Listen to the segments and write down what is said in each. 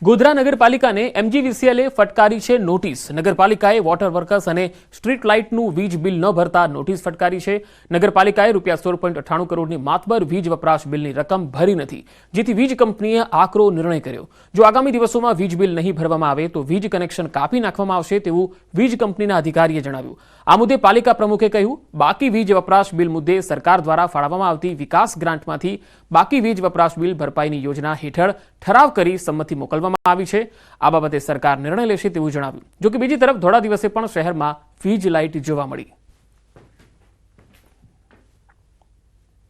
ગોધરા નગરપાલિકાને MGVCLએ ફટકારી છે નોટિસ। નગરપાલિકાએ વોટર વર્કર્સ અને સ્ટ્રીટ લાઇટનું વીજ બિલ ન ભરતા નોટિસ ફટકારી છે। નગરપાલિકાએ ₹16.98 કરોડની માતબર વીજ વપરાશ બિલની રકમ ભરી નથી, જેથી વીજ કંપનીએ આકરો નિર્ણય કર્યો। જો આગામી દિવસોમાં વીજ બિલ નહીં ભરવામાં આવે તો વીજ કનેક્શન કાપી નાખવામાં આવશે તેવું વીજ કંપનીના અધિકારીએ જણાવ્યું। આ મુદ્દે પાલિકા પ્રમુખે કહ્યું, બાકી વીજ વપરાશ બિલ મુદ્દે સરકાર દ્વારા ફાળવવામાં આવતી વિકાસ ગ્રાન્ટમાંથી બાકી વીજ વપરાશ બિલ ભરપાઈની યોજના હેઠળ ઠરાવ કરી સંમતિ મોકલવામાં આવી છે। આ બાબતે સરકાર નિર્ણય લેશે તેવું જણાવ્યું। જો કે બીજી તરફ થોડા દિવસે પણ શહેરમાં વીજ લાઇટ જોવા મળી।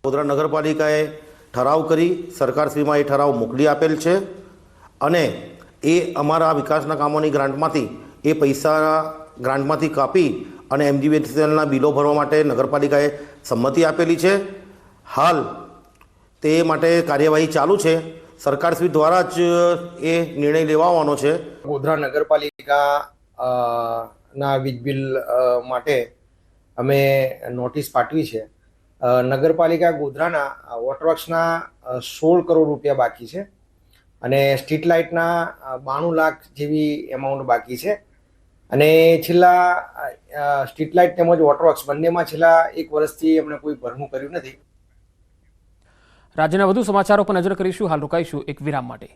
ગોધરા નગરપાલિકાએ ઠરાવ કરી સરકારશ્રીમાં એ ઠરાવ મોકલી આપેલ છે અને એ અમારા વિકાસના કામોની ગ્રાન્ટમાંથી એ પૈસા ગ્રાન્ટમાંથી કાપી અને MGVCLના બિલો ભરવા માટે નગરપાલિકાએ સંમતિ આપેલી છે। હાલ તે માટે કાર્યવાહી ચાલુ છે। સરકારશ્રી દ્વારા જ એ નિર્ણય લેવાનો છે। ગોધરા નગરપાલિકા ના વીજ બિલ માટે અમે નોટિસ પાઠવી છે। નગરપાલિકા ગોધરાના વોટરવર્ક્સના 16 કરોડ રૂપિયા બાકી છે અને સ્ટ્રીટ લાઇટના 92 લાખ જેવી એમાઉન્ટ બાકી છે અને છેલ્લા સ્ટ્રીટ લાઇટ તેમજ વોટરવર્ક્સ બંનેમાં છેલ્લા 1 વર્ષથી અમને કોઈ ભરણું કર્યું નથી। રાજ્યના વધુ સમાચારો પર નજર કરીશું। હાલ રોકાઈશું એક વિરામ માટે।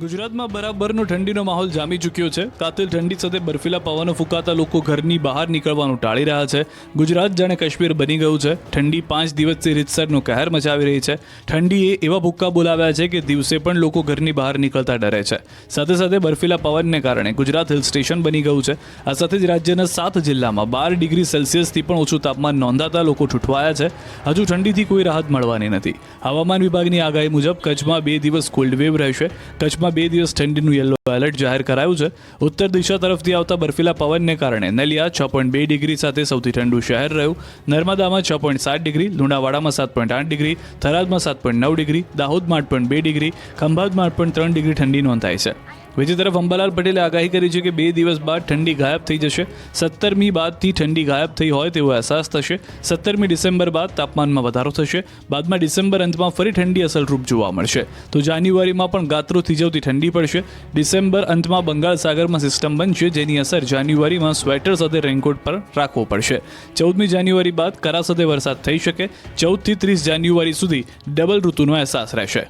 ગુજરાતમાં બરાબરનો ઠંડીનો માહોલ જામી ચૂક્યો છે। કાતિલ ઠંડી સાથે બર્ફીલા પવનો ફૂંકાતા લોકો ઘરની બહાર નીકળવાનું ટાળી રહ્યા છે। ગુજરાત જાણે કાશ્મીર બની ગયું છે। ઠંડી 5 દિવસથી રીતસરનો કહેર મચાવી રહી છે। ઠંડીએ એવા ભૂક્કા બોલાવ્યા છે કે દિવસે પણ લોકો ઘરની બહાર નીકળતા ડરે છે। સાથે સાથે બર્ફીલા પવનને કારણે ગુજરાત હિલ સ્ટેશન બની ગયું છે। આ સાથે જ રાજ્યના 7 જિલ્લામાં 12 ડિગ્રી સેલ્સિયસથી પણ ઓછું તાપમાન નોંધાતા લોકો ઠૂઠવાયા છે। હજુ ઠંડીથી કોઈ રાહત મળવાની નથી। હવામાન વિભાગની આગાહી મુજબ કચ્છમાં 2 દિવસ કોલ્ડ વેવ રહેશે। કચ્છમાં 2 દિવસ ઠંડીનું યલો એલર્ટ જાહેર કરાયું છે। ઉત્તર દિશા તરફથી આવતા બર્ફીલા પવનને કારણે નલિયા 6.2 ડિગ્રી સાથે સૌથી ઠંડુ શહેર રહ્યું। નર્મદામાં 6.7 ડિગ્રી, લુણાવાડામાં 7.8 ડિગ્રી, થરાદમાં 7.9 ડિગ્રી, દાહોદમાં 8.2 ડિગ્રી, ખંભાતમાં 8.3 ડિગ્રી ઠંડી નોંધાઈ છે। બીજી તરફ અંબાલાલ પટેલે આગાહી કરી છે કે 2 દિવસ બાદ ઠંડી ગાયબ થઈ જશે। 17મી બાદથી ઠંડી ગાયબ થઈ હોય તેવો અહેસાસ થશે। 17મી ડિસેમ્બર બાદ તાપમાનમાં વધારો થશે। બાદમાં ડિસેમ્બર અંતમાં ફરી ઠંડી અસલ રૂપ જોવા મળશે। તો જાન્યુઆરીમાં પણ ગાત્રો થીજવતી ઠંડી પડશે। ડિસેમ્બર અંતમાં બંગાળ સાગરમાં સિસ્ટમ બનશે, જેની અસર જાન્યુઆરીમાં સ્વેટર સાથે રેનકોટ પર રાખવો પડશે। 14મી જાન્યુઆરી બાદ કરા સાથે વરસાદ થઈ શકે। 14 થી 30 જાન્યુઆરી સુધી ડબલ ઋતુનો અહેસાસ રહેશે।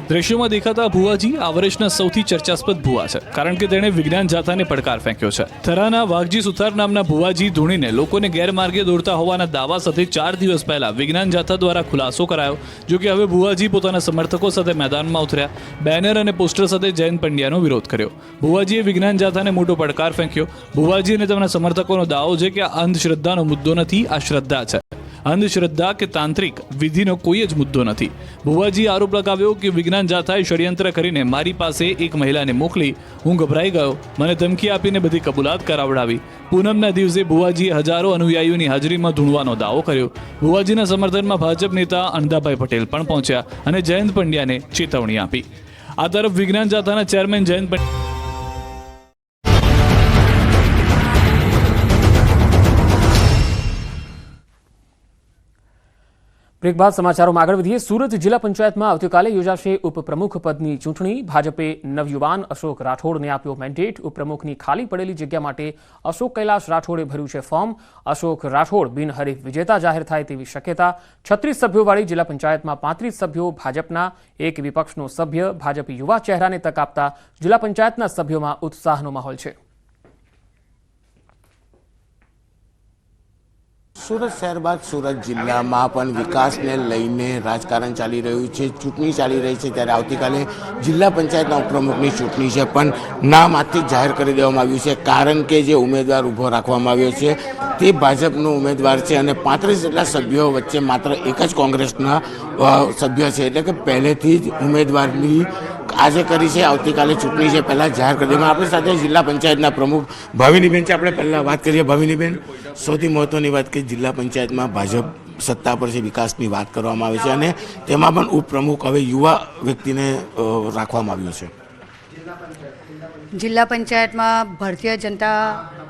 દ્રશ્યોમાં દેખાતા ભુવાજી આ વર્ષના સૌથી ચર્ચાસ્પદ ભુવા છે, કારણ કે તેણે વિજ્ઞાન જાથાને પડકાર ફેંક્યો છે। થરાના વાઘજી સુથાર નામના ભુવાજી ધૂણીને લોકોને ગેરમાર્ગે દોરતા હોવાના દાવા સાથે 4 દિવસ પહેલા વિજ્ઞાન જાથા દ્વારા ખુલાસો કરાયો। જો કે હવે ભુવાજી પોતાના સમર્થકો સાથે મેદાનમાં ઉતર્યા। બેનર અને પોસ્ટર સાથે જયંત પંડ્યાનો વિરોધ કર્યો। ભુવાજીએ વિજ્ઞાન જાથાને મોટો પડકાર ફેંક્યો। ભુવાજી અને તેમના સમર્થકોનો દાવો છે કે આ અંધશ્રદ્ધાનો મુદ્દો નથી, આ શ્રદ્ધા છે। અંધશ્રદ્ધા કે તાંત્રિક વિધિનો કોઈ જ મુદ્દો નથી। ભુવાજીએ આરોપ લગાવ્યો કે વિજ્ઞાન જાથાએ ષડયંત્ર કરીને મારી પાસે એક મહિલાને મોકલી। હું ગભરાઈ ગયો, મને ધમકી આપીને બધી કબૂલાત કરાવડાવી। પૂનમના દિવસે ભુવાજીએ હજારો અનુયાયીઓની હાજરીમાં ધૂણવાનો દાવો કર્યો। ભુવાજીના સમર્થનમાં ભાજપ નેતા અણદાભાઈ પટેલ પણ પહોંચ્યા અને જયંત પંડ્યાને ચેતવણી આપી। આ તરફ વિજ્ઞાન જાથાના ચેરમેન જયંત પંડ્યા બ્રેક બાદ સમાચારોમાં આગળ વધીએ। સુરત જિલ્લા પંચાયતમાં આવતીકાલે યોજાશે ઉપપ્રમુખ પદની ચૂંટણી। ભાજપે નવયુવાન અશોક રાઠોડને આપ્યો મેન્ડેટ। ઉપપ્રમુખની ખાલી પડેલી જગ્યા માટે અશોક કૈલાશ રાઠોડે ભર્યું છે ફોર્મ। અશોક રાઠોડ બિનહરીફ વિજેતા જાહેર થાય તેવી શક્યતા। 36 સભ્યોવાળી જિલ્લા પંચાયતમાં 35 સભ્યો ભાજપના, 1 વિપક્ષનો સભ્ય। ભાજપ યુવા ચહેરાને તક આપતા જિલ્લા પંચાયતના સભ્યોમાં ઉત્સાહનો માહોલ છે। સુરત શહેર બાદ સુરત જિલ્લામાં પણ વિકાસને લઈને રાજકારણ ચાલી રહ્યું છે। ચૂંટણી ચાલી રહી છે ત્યારે આવતીકાલે જિલ્લા પંચાયતના ઉપપ્રમુખની ચૂંટણી છે, પણ નામ આજથી જ જાહેર કરી દેવામાં આવ્યું છે, કારણ કે જે ઉમેદવાર ઊભો રાખવામાં આવ્યો છે તે ભાજપનો ઉમેદવાર છે અને 35 જેટલા સભ્યો વચ્ચે માત્ર એક જ કોંગ્રેસના સભ્ય છે, એટલે કે પહેલેથી જ ઉમેદવારની આજે કરી છે। આવતીકાલે ચૂંટણી છે, પહેલાં જાહેર કરી દેવામાં। આપણી સાથે જિલ્લા પંચાયતના પ્રમુખ ભાવિનીબેન છે। આપણે પહેલાં વાત કરીએ, ભાવિનીબેન, સૌથી મહત્ત્વની વાત કે જિલ્લા પંચાયતમાં ભાજપ સત્તા પર છે, વિકાસની વાત કરવામાં આવે છે અને તેમાં પણ ઉપપ્રમુખ હવે યુવા વ્યક્તિને રાખવામાં આવ્યો છે. જિલ્લા પંચાયતમાં ભારતીય જનતા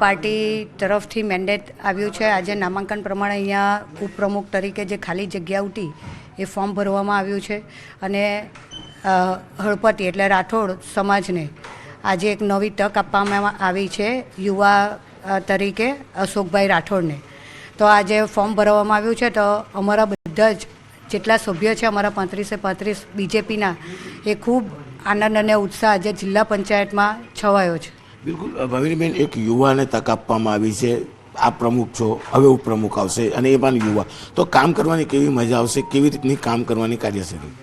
પાર્ટી તરફથી મેન્ડેટ આવ્યું છે. આજે નામાંકન પ્રમાણે અહીંયા ઉપપ્રમુખ તરીકે જે ખાલી જગ્યા હતી એ ફોર્મ ભરવામાં આવ્યું છે અને હળપતિ એટલે રાઠોડ સમાજને આજે એક નવી તક આપવામાં આવી છે યુવા તરીકે અશોકભાઈ રાઠોડને. તો આજે ફોર્મ ભરવામાં આવ્યું છે તો અમારા બધા જ જેટલા સભ્યો છે અમારા 35 બીજેપીના એ ખૂબ આનંદ અને ઉત્સાહ આજે જિલ્લા પંચાયતમાં છવાયો છે. બિલકુલ ભવિનીબેન, એક યુવાને તક આપવામાં આવી છે. આપ પ્રમુખ છો, હવે ઉપપ્રમુખ આવશે અને એ પણ યુવા, તો કામ કરવાની કેવી મજા આવશે? કેવી રીતની કામ કરવાની કાર્યશૈલી?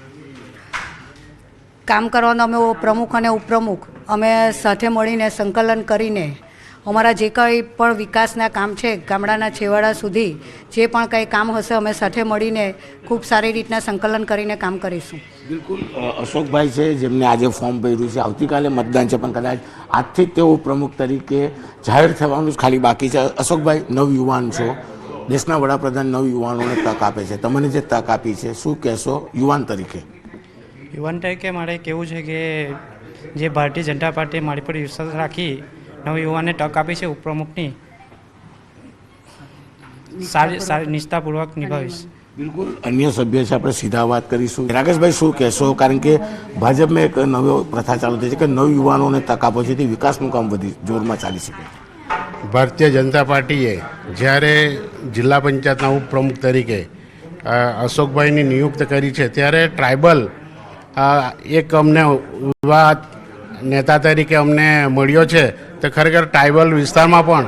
કામ કરવાનો અમે પ્રમુખ અને ઉપપ્રમુખ અમે સાથે મળીને સંકલન કરીને અમારા જે કંઈ પણ વિકાસના કામ છે ગામડાના છેવાડા સુધી જે પણ કંઈ કામ હશે અમે સાથે મળીને ખૂબ સારી રીતના સંકલન કરીને કામ કરીશું. બિલકુલ અશોકભાઈ છે જેમને આજે ફોર્મ ભર્યું છે, આવતીકાલે મતદાન છે, પણ કદાચ આજથી જ તેઓ પ્રમુખ તરીકે જાહેર થવાનું જ ખાલી બાકી છે. અશોકભાઈ, નવયુવાન છો, દેશના વડાપ્રધાન નવયુવાનોને તક આપે છે, તમને જે તક આપી છે શું કહેશો યુવાન તરીકે? યુવાન તરીકે મારે કહેવું છે કે જે ભારતીય જનતા પાર્ટીએ મારી પર વિશ્વાસ રાખી નવયુવાનને તક આપી છે ઉપપ્રમુખની, સારી નિષ્ઠાપૂર્વક નિભાવીશ. બિલકુલ અન્ય સભ્ય છે, આપણે સીધા વાત કરીશું. રાકેશભાઈ, શું કહેશો? કારણ કે ભાજપમાં એક નવો પ્રથા ચાલુ થઈ છે કે નવયુવાનોને તક આપો છે, વિકાસનું કામ વધી જોરમાં ચાલી શકે. ભારતીય જનતા પાર્ટીએ જ્યારે જિલ્લા પંચાયતના ઉપપ્રમુખ તરીકે અશોકભાઈની નિયુક્ત કરી છે ત્યારે ટ્રાઇબલ એક અમને યુવા નેતા તરીકે અમને મળ્યો છે. તે ખરેખર ટ્રાઇબલ વિસ્તારમાં પણ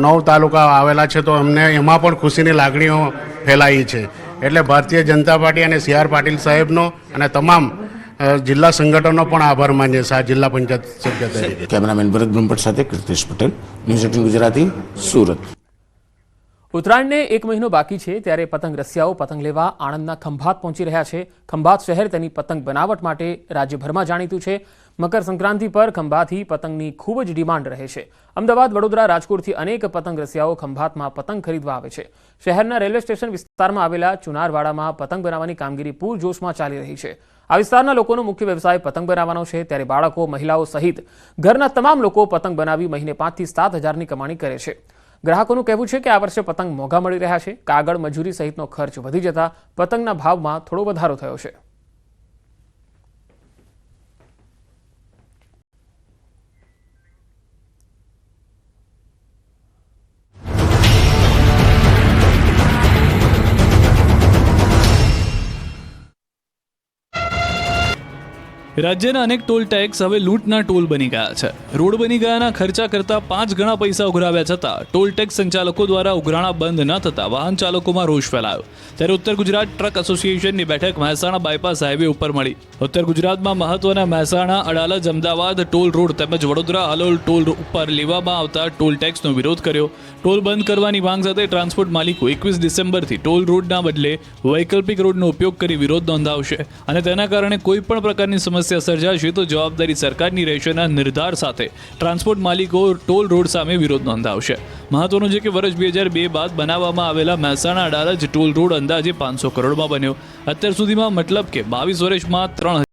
9 તાલુકા આવેલા છે તો અમને એમાં પણ ખુશીની લાગણીઓ ફેલાઈ છે. એટલે ભારતીય જનતા પાર્ટી અને CR પાટીલ સાહેબનો અને તમામ જિલ્લા સંગઠનનો પણ આભાર માનીએ છીએ આ જિલ્લા પંચાયત સભ્ય તરીકે. કેમેરામેન ભરત બ્રહ્મભટ્ટ સાથે કૃતિશ પટેલ, ન્યૂઝ 18 ગુજરાતી, સુરત. ઉત્તરાયણને 1 મહિનો બાકી છે ત્યારે પતંગ રસિયાઓ પતંગ લેવા આણંદના ખંભાત પહોંચી રહ્યા છે. ખંભાત શહેર તેની પતંગ બનાવટ માટે રાજ્યભરમાં જાણીતું છે. મકર સંક્રાંતિ પર ખંભાતથી પતંગની ખૂબ જ ડિમાન્ડ રહે છે. અમદાવાદ, વડોદરા, રાજકોટથી અનેક પતંગ રસિયાઓ ખંભાતમાં પતંગ ખરીદવા આવે છે. શહેરના રેલવે સ્ટેશન વિસ્તારમાં આવેલા ચુનારવાડામાં પતંગ બનાવવાની કામગીરી પૂરજોશમાં ચાલી રહી છે. આ વિસ્તારના લોકોનો મુખ્ય વ્યવસાય પતંગ બનાવવાનો છે, ત્યારે બાળકો, મહિલાઓ સહિત ઘરના તમામ લોકો પતંગ બનાવી મહિને 5 થી 7 હજારની કમાણી કરે છે. ગ્રાહકોનું કહેવું છે કે આ વર્ષે પતંગ મોંઘા મળી રહ્યા છે. કાગળ, મજૂરી સહિતનો ખર્ચ વધી જતા પતંગના ભાવમાં થોડો વધારો થયો છે. રાજ્યના અનેક ટોલ ટેક્સ હવે લૂંટના ટોલ બની ગયા છે. રોડ બની ગયાના ખર્ચા કરતા 5 ગણા પૈસા ઉઘરાવ્યા છતાં ટોલ ટેક્સ સંચાલકો દ્વારા ઉઘરાણા બંધ ન થતા વાહન ચાલકોમાં રોષ ફેલાયો. ત્યારે ઉત્તર ગુજરાત ટ્રક એસોસિએશનની બેઠક મહેસાણા બાયપાસ હાઈવે ઉપર મળી. ઉત્તર ગુજરાતમાં મહત્વના મહેસાણા, અડાલજ, અમદાવાદ ટોલ રોડ તેમજ વડોદરા હાલોલ ટોલ ઉપર લેવામાં આવતા ટોલ ટેક્સનો વિરોધ કર્યો. ટોલ બંધ કરવાની માંગ સાથે ટ્રાન્સપોર્ટ માલિકો 21 ડિસેમ્બરથી ટોલ રોડના બદલે વૈકલ્પિક રોડનો ઉપયોગ કરી વિરોધ નોંધાવશે અને તેના કારણે કોઈ પણ પ્રકારની સમસ્યા સર્જાશે તો જવાબદારી સરકારની રહેશેના નિર્ધાર સાથે ટ્રાન્સપોર્ટ માલિકો ટોલ રોડ સામે વિરોધ નોંધાવશે. મહત્વનું છે કે વર્ષ 2002 બાદ બનાવવામાં આવેલા મહેસાણા અડાલજ ટોલ રોડ અંદાજે 500 કરોડમાં બન્યો. અત્યાર સુધીમાં મતલબ કે 22 વર્ષમાં 3